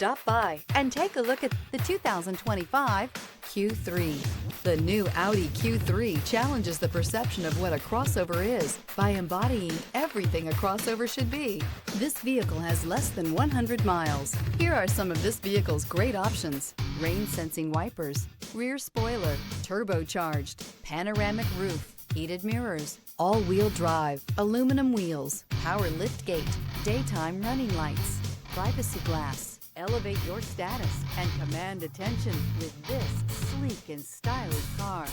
Stop by and take a look at the 2025 Q3. The new Audi Q3 challenges the perception of what a crossover is by embodying everything a crossover should be. This vehicle has less than 100 miles. Here are some of this vehicle's great options: rain-sensing wipers, rear spoiler, turbocharged, panoramic roof, heated mirrors, all-wheel drive, aluminum wheels, power liftgate, daytime running lights, privacy glass. Elevate your status and command attention with this sleek and stylish car.